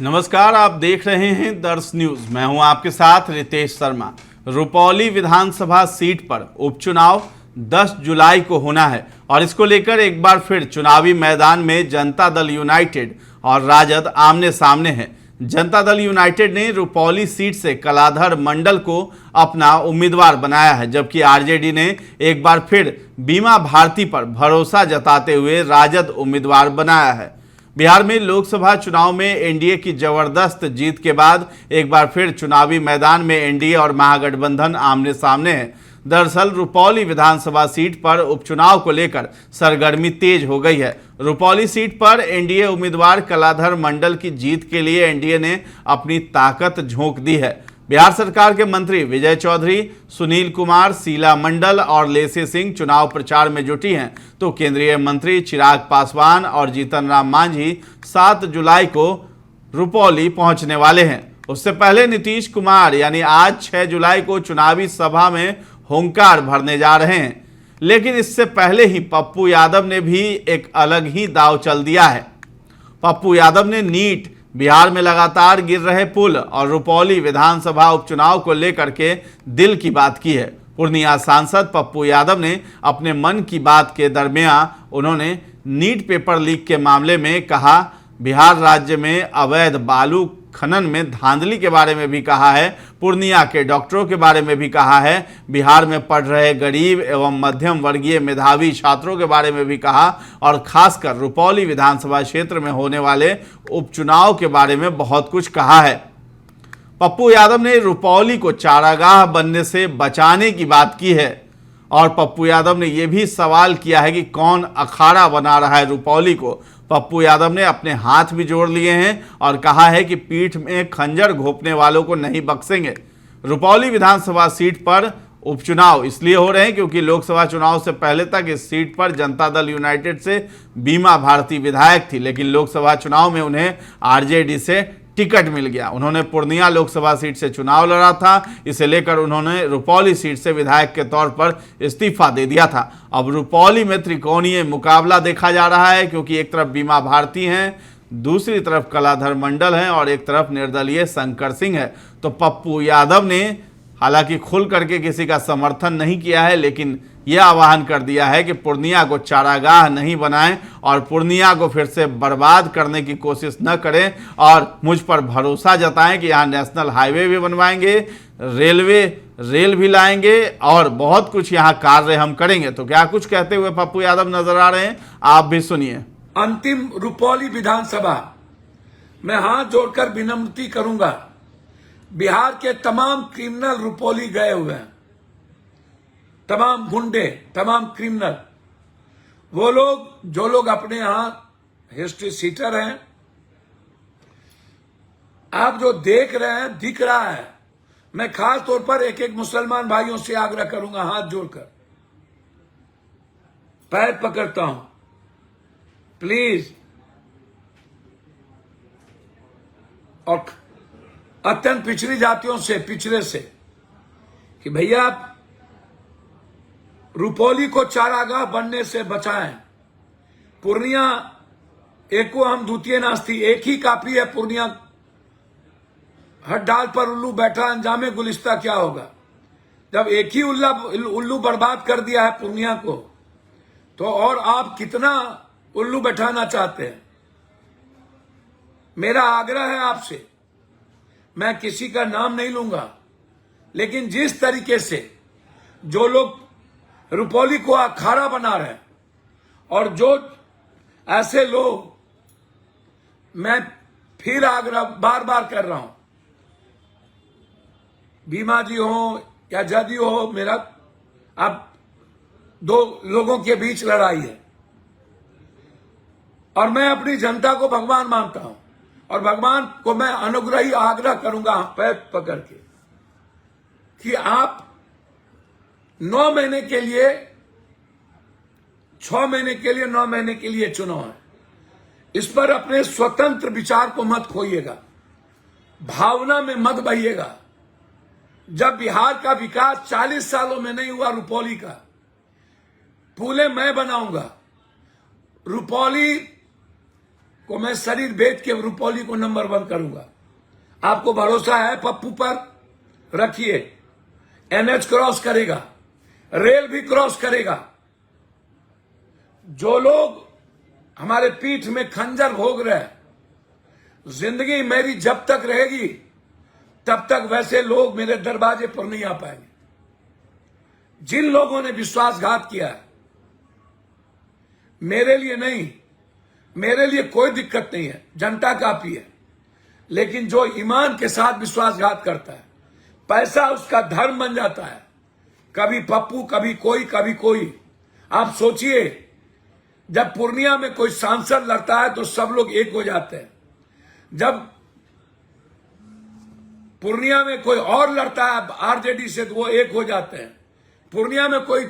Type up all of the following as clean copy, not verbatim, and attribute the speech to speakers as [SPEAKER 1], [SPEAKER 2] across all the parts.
[SPEAKER 1] नमस्कार, आप देख रहे हैं दर्श न्यूज। मैं हूं आपके साथ रितेश शर्मा। रुपौली विधानसभा सीट पर उपचुनाव 10 जुलाई को होना है और इसको लेकर एक बार फिर चुनावी मैदान में जनता दल यूनाइटेड और राजद आमने सामने है। जनता दल यूनाइटेड ने रुपौली सीट से कलाधर मंडल को अपना उम्मीदवार बनाया है, जबकि आरजेडी ने एक बार फिर बीमा भारती पर भरोसा जताते हुए राजद उम्मीदवार बनाया है। बिहार में लोकसभा चुनाव में एनडीए की जबरदस्त जीत के बाद एक बार फिर चुनावी मैदान में एनडीए और महागठबंधन आमने सामने है। दरअसल रुपौली विधानसभा सीट पर उपचुनाव को लेकर सरगर्मी तेज हो गई है। रुपौली सीट पर एनडीए उम्मीदवार कलाधर मंडल की जीत के लिए एनडीए ने अपनी ताकत झोंक दी है। बिहार सरकार के मंत्री विजय चौधरी, सुनील कुमार, शीला मंडल और लेसी सिंह चुनाव प्रचार में जुटी हैं, तो केंद्रीय मंत्री चिराग पासवान और जीतन राम मांझी 7 जुलाई को रुपौली पहुंचने वाले हैं। उससे पहले नीतीश कुमार यानी आज 6 जुलाई को चुनावी सभा में हुंकार भरने जा रहे हैं। लेकिन इससे पहले ही पप्पू यादव ने भी एक अलग ही दांव चल दिया है। पप्पू यादव ने नीट, बिहार में लगातार गिर रहे पुल और रुपौली विधानसभा उपचुनाव को लेकर के दिल की बात की है। पूर्णिया सांसद पप्पू यादव ने अपने मन की बात के दरमियान उन्होंने नीट पेपर लीक के मामले में कहा, बिहार राज्य में अवैध बालू खनन में धांधली के बारे में भी कहा है, पूर्णिया के डॉक्टरों के बारे में भी कहा है, बिहार में पढ़ रहे गरीब एवं मध्यम वर्गीय मेधावी छात्रों के बारे में भी कहा और खासकर रुपौली विधानसभा क्षेत्र में होने वाले उपचुनाव के बारे में बहुत कुछ कहा है। पप्पू यादव ने रुपौली को चारागाह बनने से बचाने की बात की है और पप्पू यादव ने यह भी सवाल किया है कि कौन अखाड़ा बना रहा है रुपौली को। पप्पू यादव ने अपने हाथ भी जोड़ लिए हैं और कहा है कि पीठ में खंजर घोंपने वालों को नहीं बख्शेंगे। रुपौली विधानसभा सीट पर उपचुनाव इसलिए हो रहे हैं क्योंकि लोकसभा चुनाव से पहले तक इस सीट पर जनता दल यूनाइटेड से बीमा भारती विधायक थी, लेकिन लोकसभा चुनाव में उन्हें आरजेडी से टिकट मिल गया। उन्होंने पूर्णिया लोकसभा सीट से चुनाव लड़ा था, इसे लेकर उन्होंने रुपौली सीट से विधायक के तौर पर इस्तीफा दे दिया था। अब रुपौली में त्रिकोणीय मुकाबला देखा जा रहा है क्योंकि एक तरफ बीमा भारती हैं, दूसरी तरफ कलाधर मंडल हैं और एक तरफ निर्दलीय शंकर सिंह है। तो पप्पू यादव ने हालांकि खुल करके किसी का समर्थन नहीं किया है, लेकिन यह आह्वान कर दिया है कि पूर्णिया को चारागाह नहीं बनाएं और पूर्णिया को फिर से बर्बाद करने की कोशिश न करें और मुझ पर भरोसा जताएं कि यहाँ नेशनल हाईवे भी बनवाएंगे, रेल भी लाएंगे और बहुत कुछ यहाँ कार्य हम करेंगे। तो क्या कुछ कहते हुए पप्पू यादव नजर आ रहे हैं, आप भी सुनिए।
[SPEAKER 2] अंतिम रुपौली विधानसभा में हाथ जोड़कर विनम्रती करूंगा, बिहार के तमाम क्रिमिनल रुपौली गए हुए हैं, तमाम गुंडे, तमाम क्रिमिनल, वो लोग जो लोग अपने यहां हिस्ट्री सीटर हैं, आप जो देख रहे हैं दिख रहा है। मैं खास तौर पर एक एक मुसलमान भाइयों से आग्रह करूंगा, हाथ जोड़कर पैर पकड़ता हूं, प्लीज, और अत्यंत पिछड़ी जातियों से, पिछड़े से, कि भैया रुपौली को चारागाह बनने से बचाएं। पूर्णिया एको हम द्वितीय नास्ती, एक ही काफी है। पूर्णिया हर डाल पर उल्लू बैठा, अंजामे गुलिस्ता क्या होगा। जब एक ही उल्लू बर्बाद कर दिया है पूर्णिया को, तो और आप कितना उल्लू बैठाना चाहते हैं। मेरा आग्रह है आपसे, मैं किसी का नाम नहीं लूंगा, लेकिन जिस तरीके से जो लोग रुपौली को अखाड़ा बना रहे हैं और जो ऐसे लोग, मैं फिर आग्रह बार बार कर रहा हूं, भीमा जी हो या जदयू हो, मेरा अब दो लोगों के बीच लड़ाई है और मैं अपनी जनता को भगवान मानता हूं और भगवान को मैं अनुग्रही आग्रह करूंगा पैर पकड़ के कि आप 9 महीने के लिए, 6 महीने के लिए, 9 महीने के लिए चुनाव है, इस पर अपने स्वतंत्र विचार को मत खोइएगा, भावना में मत बहिएगा। जब बिहार का विकास 40 सालों में नहीं हुआ, रुपौली का पुले मैं बनाऊंगा, रुपौली को मैं शरीर बेच के रुपौली को नंबर 1 करूंगा। आपको भरोसा है पप्पू पर? रखिए। एनएच क्रॉस करेगा, रेल भी क्रॉस करेगा। जो लोग हमारे पीठ में खंजर भोग रहे हैं, जिंदगी मेरी जब तक रहेगी तब तक वैसे लोग मेरे दरवाजे पर नहीं आ पाएंगे। जिन लोगों ने विश्वासघात किया है, मेरे लिए नहीं, मेरे लिए कोई दिक्कत नहीं है, जनता काफी है। लेकिन जो ईमान के साथ विश्वासघात करता है, पैसा उसका धर्म बन जाता है। कभी पप्पू, कभी कोई। आप सोचिए, जब पूर्णिया में कोई सांसद लड़ता है तो सब लोग एक हो जाते हैं। जब पूर्णिया में कोई और लड़ता है आरजेडी से तो वो एक हो जाते हैं। पूर्णिया में कोई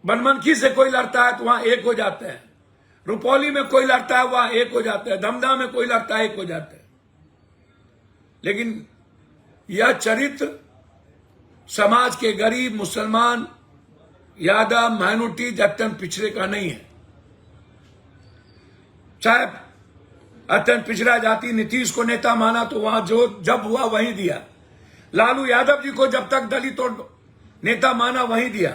[SPEAKER 2] बनमनखी से कोई लड़ता है तो वहां एक हो जाते हैं। रुपौली में कोई लड़ता है वहां एक हो जाते हैं। धमधा में कोई लड़ता है, एक हो जाते हैं। लेकिन यह चरित्र समाज के गरीब, मुसलमान, यादव, माइनॉरिटी, अत्यंत पिछड़े का नहीं है। चाहे अत्यंत पिछड़ा जाति नीतीश को नेता माना तो वहां जो जब हुआ वहीं दिया। लालू यादव जी को जब तक दलित और नेता माना वहीं दिया।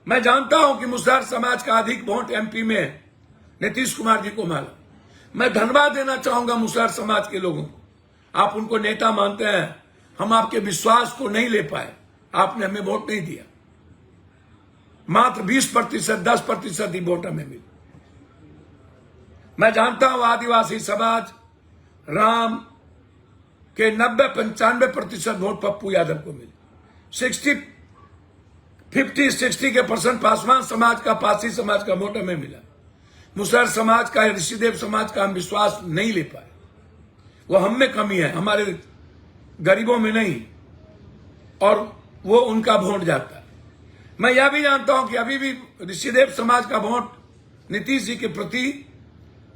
[SPEAKER 2] मैं जानता हूं कि मुसहर समाज का अधिक वोट एमपी में है, नीतीश कुमार जी को माला। मैं धन्यवाद देना चाहूंगा मुसहर समाज के लोगों को। आप उनको नेता मानते हैं, हम आपके विश्वास को नहीं ले पाए, आपने हमें वोट नहीं दिया। मात्र 20%, 10% ही वोट हमें मिली। मैं जानता हूं आदिवासी समाज, राम के 90-95% वोट पप्पू यादव को मिले। 50-60 के परसेंट पासवान समाज का, पासी समाज का वोट हमें मिला। मुसहर समाज का, ऋषिदेव समाज का हम विश्वास नहीं ले पाए। वो हम में कमी है, हमारे गरीबों में नहीं, और वो उनका वोट जाता है। मैं यह भी जानता हूं कि अभी भी ऋषिदेव समाज का वोट नीतीश जी के प्रति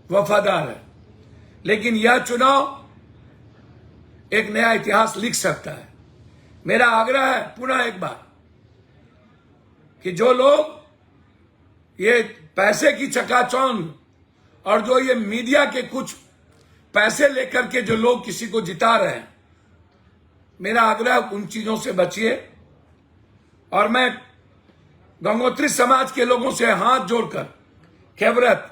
[SPEAKER 2] वफादार है। लेकिन यह चुनाव एक नया इतिहास लिख सकता है। मेरा आग्रह है पुनः एक बार कि जो लोग ये पैसे की चकाचौंध और जो ये मीडिया के कुछ पैसे लेकर के जो लोग किसी को जिता रहे हैं, मेरा आग्रह उन चीजों से बचिए। और मैं गंगोत्री समाज के लोगों से हाथ जोड़कर, केवरत,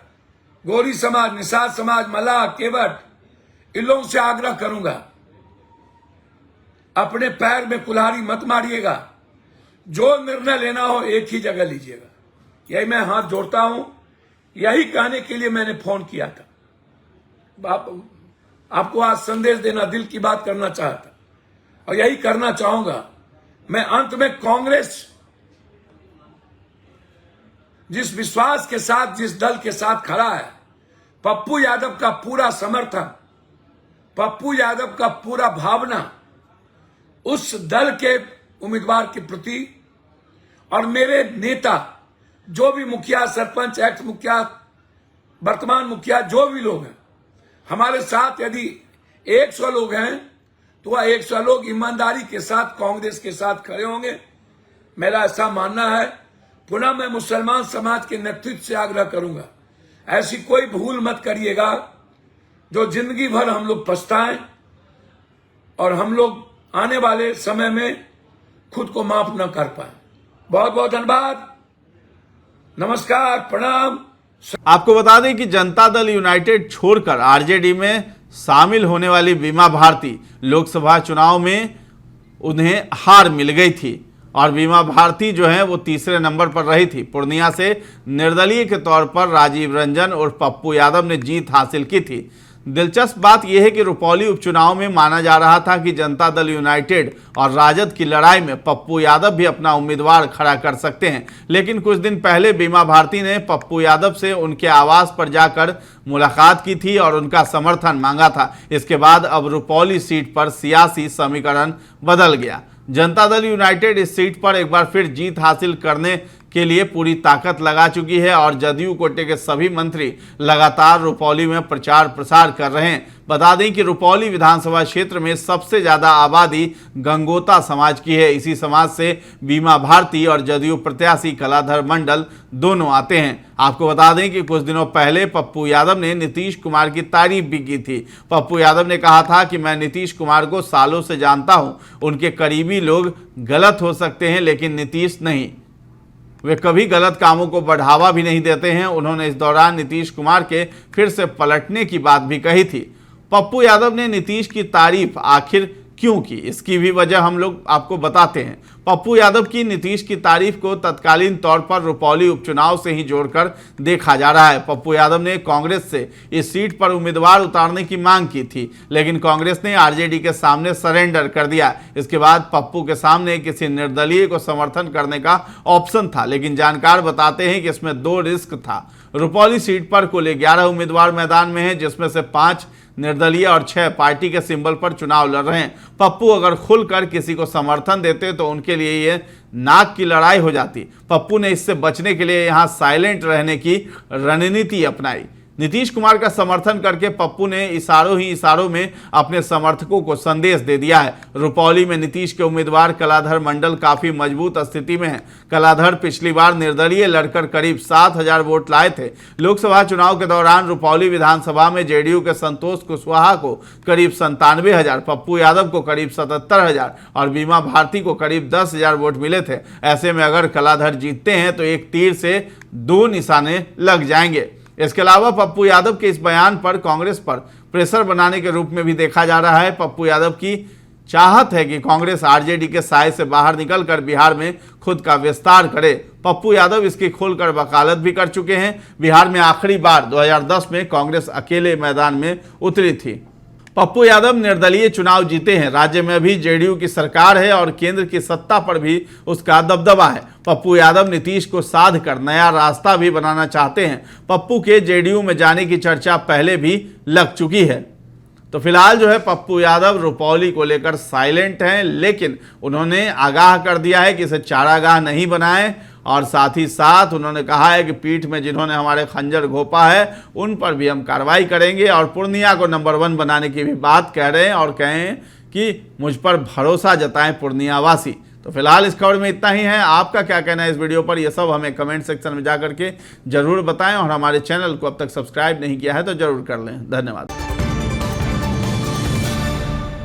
[SPEAKER 2] गोरी समाज, निषाद समाज, मल्लाह, केवट, इन लोगों से आग्रह करूंगा, अपने पैर में कुल्हाड़ी मत मारिएगा। जो निर्णय लेना हो एक ही जगह लीजिएगा। यही मैं हाथ जोड़ता हूं। यही कहने के लिए मैंने फोन किया था। आपको आज संदेश देना, दिल की बात करना चाहता, और यही करना चाहूंगा। मैं अंत में कांग्रेस जिस विश्वास के साथ, जिस दल के साथ खड़ा है, पप्पू यादव का पूरा समर्थन, पप्पू यादव का पूरा भावना उस दल के उम्मीदवार के प्रति, और मेरे नेता जो भी मुखिया, सरपंच, एक्स मुखिया, वर्तमान मुखिया, जो भी लोग हैं हमारे साथ, यदि 100 लोग हैं तो वह 100 लोग ईमानदारी के साथ कांग्रेस के साथ खड़े होंगे। मेरा ऐसा मानना है। पुनः मैं मुसलमान समाज के नेतृत्व से आग्रह करूंगा, ऐसी कोई भूल मत करिएगा जो जिंदगी भर हम लोग पछताएं और हम लोग आने वाले समय में खुद को माफ न कर पाए। बहुत बहुत धन्यवाद, नमस्कार, प्रणाम।
[SPEAKER 1] आपको बता दें कि जनता दल यूनाइटेड छोड़कर आरजेडी में शामिल होने वाली बीमा भारती लोकसभा चुनाव में उन्हें हार मिल गई थी, और बीमा भारती जो है वो तीसरे नंबर पर रही थी। पूर्णिया से निर्दलीय के तौर पर राजीव रंजन और पप्पू यादव ने जीत हासिल की थी। दिलचस्प बात यह है कि रुपौली उपचुनाव में माना जा रहा था कि जनता दल यूनाइटेड और राजद की लड़ाई में पप्पू यादव भी अपना उम्मीदवार खड़ा कर सकते हैं, लेकिन कुछ दिन पहले बीमा भारती ने पप्पू यादव से उनके आवास पर जाकर मुलाकात की थी और उनका समर्थन मांगा था। इसके बाद अब रुपौली सीट पर सियासी समीकरण बदल गया। जनता दल यूनाइटेड इस सीट पर एक बार फिर जीत हासिल करने के लिए पूरी ताकत लगा चुकी है और जदयू कोटे के सभी मंत्री लगातार रुपौली में प्रचार प्रसार कर रहे हैं। बता दें कि रुपौली विधानसभा क्षेत्र में सबसे ज्यादा आबादी गंगोता समाज की है। इसी समाज से बीमा भारती और जदयू प्रत्याशी कलाधर मंडल दोनों आते हैं। आपको बता दें कि कुछ दिनों पहले पप्पू यादव ने नीतीश कुमार की तारीफ भी की थी। पप्पू यादव ने कहा था कि मैं नीतीश कुमार को सालों से जानता हूं, उनके करीबी लोग गलत हो सकते हैं लेकिन नीतीश नहीं, वे कभी गलत कामों को बढ़ावा भी नहीं देते हैं। उन्होंने इस दौरान नीतीश कुमार के फिर से पलटने की बात भी कही थी। पप्पू यादव ने नीतीश की तारीफ आखिर क्यों की, इसकी भी वजह हम लोग आपको बताते हैं। पप्पू यादव की नीतीश की तारीफ को तत्कालीन तौर पर रुपौली उपचुनाव से ही जोड़कर देखा जा रहा है। पप्पू यादव ने कांग्रेस से इस सीट पर उम्मीदवार उतारने की मांग की थी, लेकिन कांग्रेस ने आरजेडी के सामने सरेंडर कर दिया। इसके बाद पप्पू के सामने किसी निर्दलीय को समर्थन करने का ऑप्शन था, लेकिन जानकार बताते हैं कि इसमें 2 रिस्क था। रुपौली सीट पर कुल 11 उम्मीदवार मैदान में हैं, जिसमें से 5 निर्दलीय और 6 पार्टी के सिंबल पर चुनाव लड़ रहे हैं। पप्पू अगर खुलकर किसी को समर्थन देते तो उनके लिए ये नाक की लड़ाई हो जाती। पप्पू ने इससे बचने के लिए यहां साइलेंट रहने की रणनीति अपनाई। नीतीश कुमार का समर्थन करके पप्पू ने इशारों ही इशारों में अपने समर्थकों को संदेश दे दिया है। रुपौली में नीतीश के उम्मीदवार कलाधर मंडल काफी मजबूत स्थिति में है। कलाधर पिछली बार निर्दलीय लड़कर करीब 7,000 वोट लाए थे। लोकसभा चुनाव के दौरान रुपौली विधानसभा में जेडीयू के संतोष कुशवाहा को करीब 97,000, पप्पू यादव को करीब 77,000 और बीमा भारती को करीब 10,000 वोट मिले थे। ऐसे में अगर कलाधर जीतते हैं तो एक तीर से 2 निशाने लग जाएंगे। इसके अलावा पप्पू यादव के इस बयान पर कांग्रेस पर प्रेशर बनाने के रूप में भी देखा जा रहा है। पप्पू यादव की चाहत है कि कांग्रेस आरजेडी के साए से बाहर निकलकर बिहार में खुद का विस्तार करे। पप्पू यादव इसकी खोलकर वकालत भी कर चुके हैं। बिहार में आखिरी बार 2010 में कांग्रेस अकेले मैदान में उतरी थी। पप्पू यादव निर्दलीय चुनाव जीते हैं। राज्य में भी जेडीयू की सरकार है और केंद्र की सत्ता पर भी उसका दबदबा है। पप्पू यादव नीतीश को साध कर नया रास्ता भी बनाना चाहते हैं। पप्पू के जेडीयू में जाने की चर्चा पहले भी लग चुकी है। तो फिलहाल जो है पप्पू यादव रुपौली को लेकर साइलेंट हैं, लेकिन उन्होंने आगाह कर दिया है कि इसे चारागाह नहीं बनाएं और साथ ही साथ उन्होंने कहा है कि पीठ में जिन्होंने हमारे खंजर घोंपा है उन पर भी हम कार्रवाई करेंगे और पूर्णिया को नंबर 1 बनाने की भी बात कह रहे हैं और कहें कि मुझ पर भरोसा जताएं पूर्णिया वासी। तो फिलहाल इस खबर में इतना ही है। आपका क्या कहना है इस वीडियो पर, यह सब हमें कमेंट सेक्शन में जा करके जरूर बताएं और हमारे चैनल को अब तक सब्सक्राइब नहीं किया है तो जरूर कर लें। धन्यवाद।